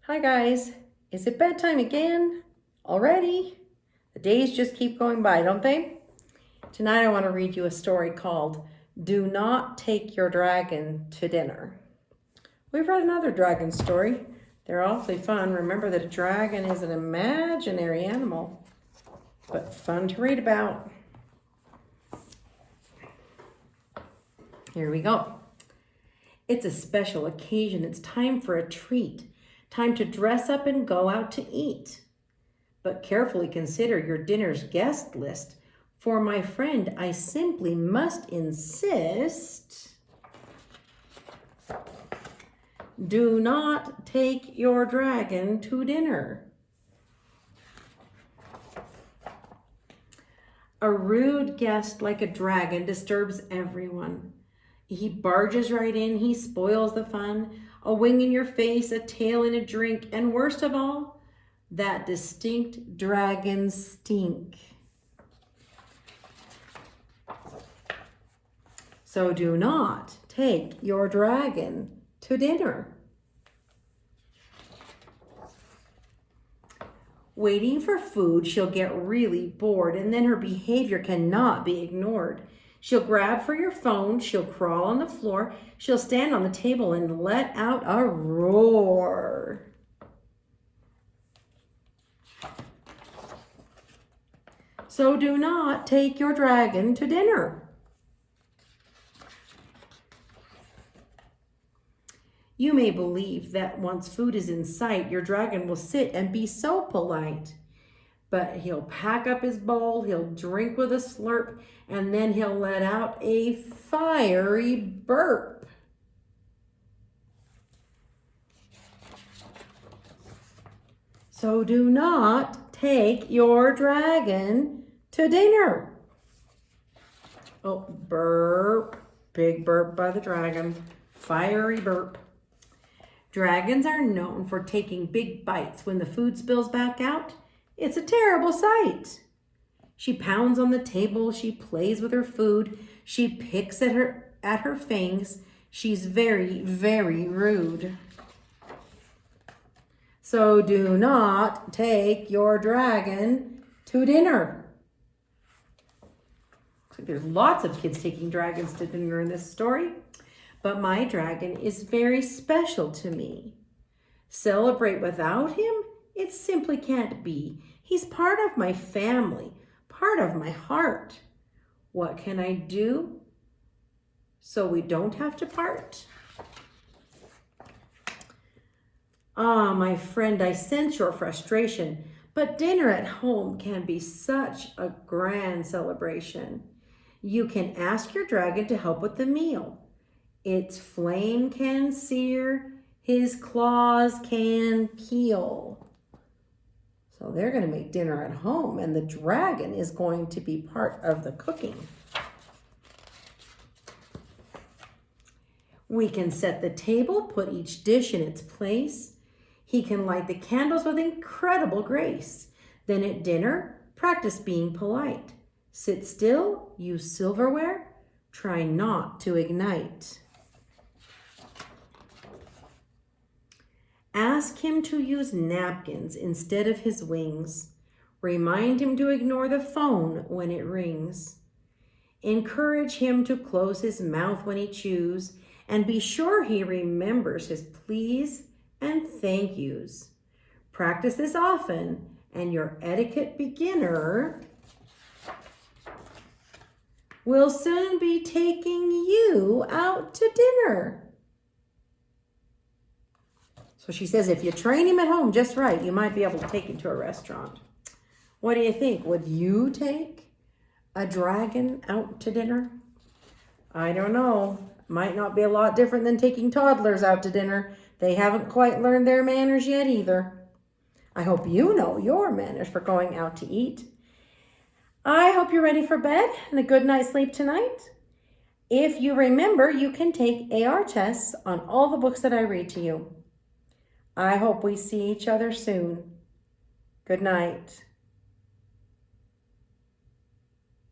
Hi guys, is it bedtime again? Already? The days just keep going by, don't they? Tonight I want to read you a story called Do Not Take Your Dragon to Dinner. We've read another dragon story. They're awfully fun. Remember that a dragon is an imaginary animal, but fun to read about. Here we go. It's a special occasion. It's time for a treat. Time to dress up and go out to eat. But carefully consider your dinner's guest list. For my friend, I simply must insist. Do not take your dragon to dinner. A rude guest like a dragon disturbs everyone. He barges right in, he spoils the fun. A wing in your face, a tail in a drink, and worst of all, that distinct dragon stink. So do not take your dragon to dinner. Waiting for food, she'll get really bored, and then her behavior cannot be ignored. She'll grab for your phone, she'll crawl on the floor, she'll stand on the table and let out a roar. So do not take your dragon to dinner. You may believe that once food is in sight, your dragon will sit and be so polite. But he'll pack up his bowl, he'll drink with a slurp, and then he'll let out a fiery burp. So do not take your dragon to dinner. Oh, burp. Big burp by the dragon. Fiery burp. Dragons are known for taking big bites when the food spills back out. It's a terrible sight. She pounds on the table, she plays with her food, she picks at her fangs. She's very, very rude. So do not take your dragon to dinner. There's lots of kids taking dragons to dinner in this story, but my dragon is very special to me. Celebrate without him? It simply can't be. He's part of my family, part of my heart. What can I do so we don't have to part? Ah, my friend, I sense your frustration, but dinner at home can be such a grand celebration. You can ask your dragon to help with the meal. Its flame can sear, his claws can peel. So they're going to make dinner at home, and the dragon is going to be part of the cooking. We can set the table, put each dish in its place. He can light the candles with incredible grace. Then at dinner, practice being polite. Sit still, use silverware, try not to ignite. Ask him to use napkins instead of his wings. Remind him to ignore the phone when it rings. Encourage him to close his mouth when he chews, and be sure he remembers his please and thank yous. Practice this often, and your etiquette beginner will soon be taking you out to dinner. So she says if you train him at home just right, you might be able to take him to a restaurant. What do you think? Would you take a dragon out to dinner? I don't know. Might not be a lot different than taking toddlers out to dinner. They haven't quite learned their manners yet either. I hope you know your manners for going out to eat. I hope you're ready for bed and a good night's sleep tonight. If you remember, you can take AR tests on all the books that I read to you. I hope we see each other soon. Good night.